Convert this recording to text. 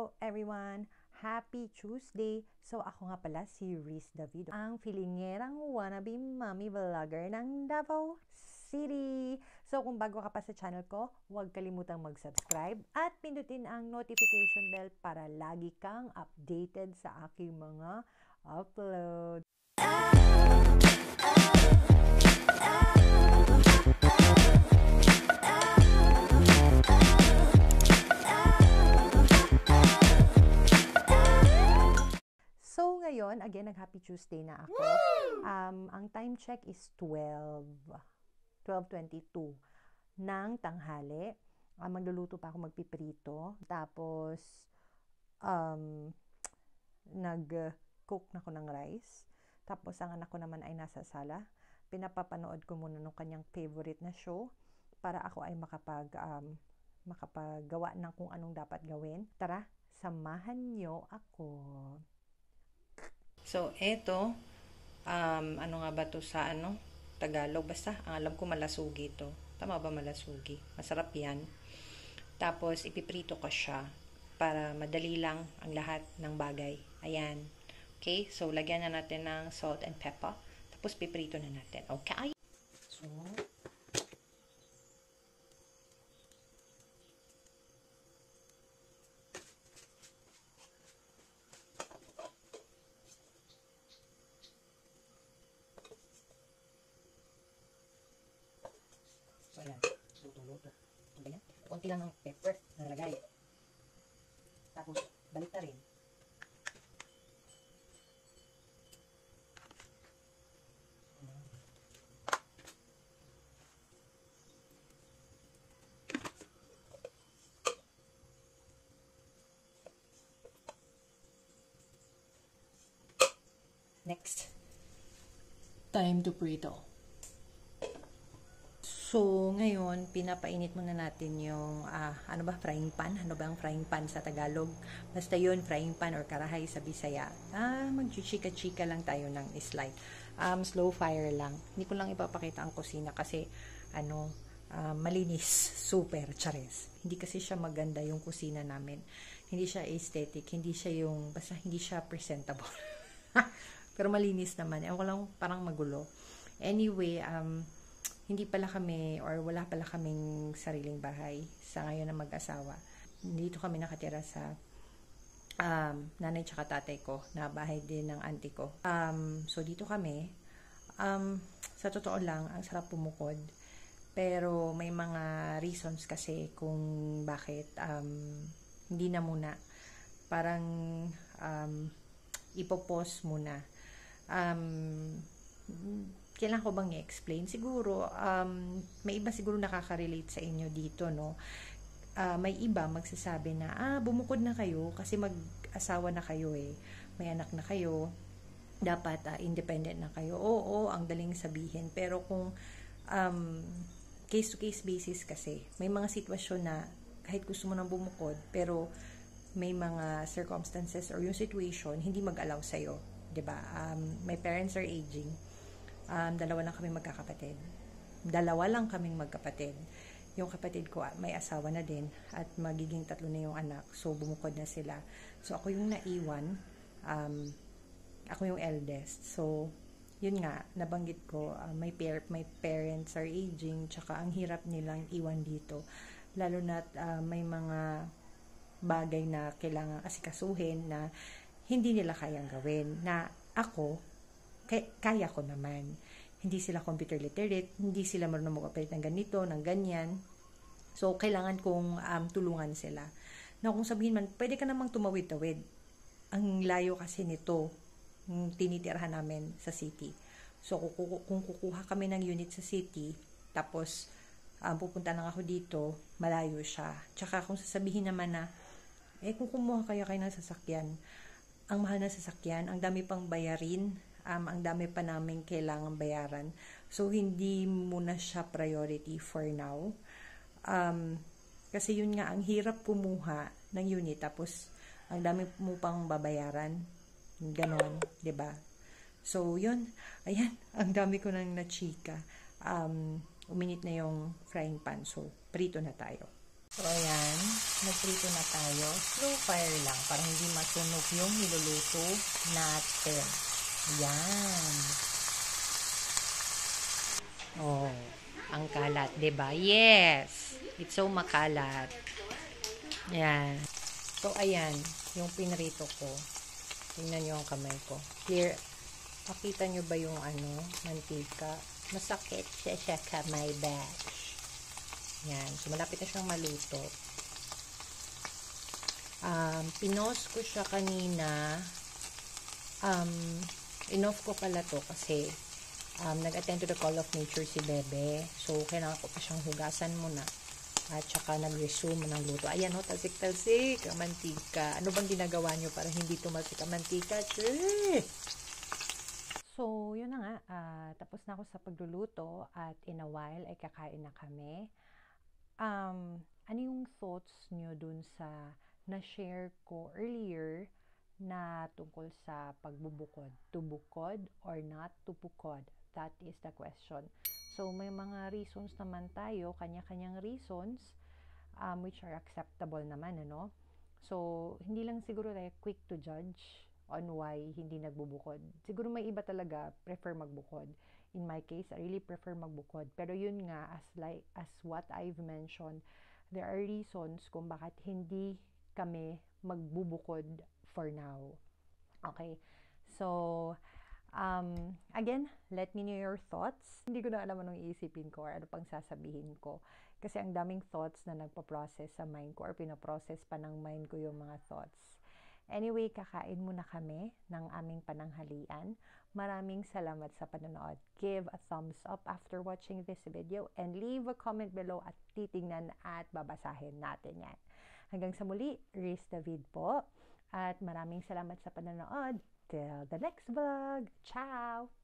Hello everyone! Happy Tuesday! So ako nga pala si Riz Davido, ang filingerang wannabe mommy vlogger ng Davao City. So kung bago ka pa sa channel ko, huwag kalimutang mag-subscribe at pindutin ang notification bell para lagi kang updated sa aking mga upload. So, ngayon, again, nag-Happy Tuesday na ako. Ang time check is 12:22 ng tanghali. Magluluto pa ako, magpiprito. Tapos, nag-cook na ako ng rice. Tapos, ang anak ko naman ay nasa sala. Pinapapanood ko muna ng kanyang favorite na show para ako ay makapaggawa ng kung anong dapat gawin. Tara, samahan nyo ako. So, eto, ano nga ba to sa Tagalog? Basta, ang alam ko malasugi to. Tama ba malasugi? Masarap yan. Tapos, ipiprito ko siya para madali lang ang lahat ng bagay. Ayan. Okay? So, lagyan na natin ng salt and pepper. Tapos, piprito na natin. Okay? So, ayan, luto-luto. Ganyan. Kunti lang ng pepper na nalagay. Tapos, balik na rin. Next. Time to prito. So, ngayon, pinapainit muna natin yung, frying pan? Ano ba ang frying pan sa Tagalog? Basta yun, frying pan or karahay sa Bisaya. Mag-chika-chika lang tayo ng slide. Slow fire lang. Hindi ko lang ipapakita ang kusina kasi, malinis, super, chares. Hindi kasi siya maganda yung kusina namin. Hindi siya aesthetic, basta hindi siya presentable. Pero malinis naman. Ewan ko lang, parang magulo. Anyway, hindi pala kami or wala pala kaming sariling bahay sa ngayon na mag-asawa. Dito kami nakatira sa nanay tsaka tatay ko na bahay din ng auntie ko. So dito kami, sa totoo lang, ang sarap pumukod. Pero may mga reasons kasi kung bakit hindi na muna. Parang ipopause muna. Kailangan ko bang i-explain? Siguro, may iba siguro nakaka-relate sa inyo dito, no? May iba magsasabi na, bumukod na kayo kasi mag-asawa na kayo eh. May anak na kayo. Dapat independent na kayo. Oo, ang daling sabihin. Pero kung case-to-case basis kasi, may mga sitwasyon na kahit gusto mo nang bumukod, pero may mga circumstances or yung situation, hindi mag-allow sa'yo. Diba? My parents are aging. Dalawa lang kaming magkakapatid. Yung kapatid ko may asawa na din at magiging 3 na yung anak. So, bumukod na sila. So, ako yung naiwan. Ako yung eldest. So, yun nga, nabanggit ko, my parents are aging, tsaka ang hirap nilang iwan dito. Lalo na't may mga bagay na kailangan asikasuhin na hindi nila kayang gawin. Na ako, kaya ko naman. Hindi sila computer literate, hindi sila marunong mag-operate ng ganito, ng ganyan. So, kailangan kong tulungan sila. Na kung sabihin man, pwede ka namang tumawid-tawid. Ang layo kasi nito, tinitirahan namin sa city. So, kung kukuha kami ng unit sa city, tapos pupunta lang ako dito, malayo siya. Tsaka kung sasabihin naman na, kung kumuha kayo ng sasakyan, ang mahal na sasakyan, ang dami pang bayarin, ang dami pa namin kailangan bayaran. So, hindi muna siya priority for now. Kasi yun nga, ang hirap kumuha ng unit, tapos ang dami mo pang babayaran. Ganon, 'di ba? So, yun. Ayan, ang dami ko nang nachika. Uminit na yung frying pan. So, prito na tayo. So, ayan. Nagprito na tayo. Slow fire lang para hindi masunog yung niluluto natin. Ayan. Oh, ang kalat, 'di ba? Yes. It's so makalat. Ayan. So, ayan. Yung pinrito ko. Tingnan nyo ang kamay ko. Clear. Makita nyo ba yung mantika? Masakit siya kamay batch. Yan. So, malapit na siyang maluto. Pinost ko siya kanina. Inoff ko pala to kasi nag-attend to the call of nature si Bebe. So, kailangan ko pa siyang hugasan muna. At saka nag-resume ng luto. Ayan o, talsik-talsik ang mantika. Ano bang ginagawa nyo para hindi tumalsik ang mantika? So, yun na nga. Tapos na ako sa pagluluto at in a while ay kakain na kami. Ano yung thoughts nyo dun sa na-share ko earlier na tungkol sa pagbubukod? Tubukod or not tubukod? That is the question. So, may mga reasons naman tayo, kanya-kanyang reasons, which are acceptable naman, ano? So, hindi lang siguro tayo quick to judge on why hindi nagbubukod. Siguro may iba talaga prefer magbukod. In my case, I really prefer magbukod. Pero yun nga, as what I've mentioned, there are reasons kung bakit hindi kami magbubukod for now. Okay? So, again, let me know your thoughts. Hindi ko na alam anong iisipin ko or ano pang sasabihin ko. Kasi ang daming thoughts na nagpa-process sa mind ko or pinaprocess pa ng mind ko yung mga thoughts. Anyway, kakain muna kami ng aming pananghalian. Maraming salamat sa panonood. Give a thumbs up after watching this video and leave a comment below at titingnan at babasahin natin yan. Hanggang sa muli, Riz David po. At maraming salamat sa panonood. Till the next vlog. Ciao!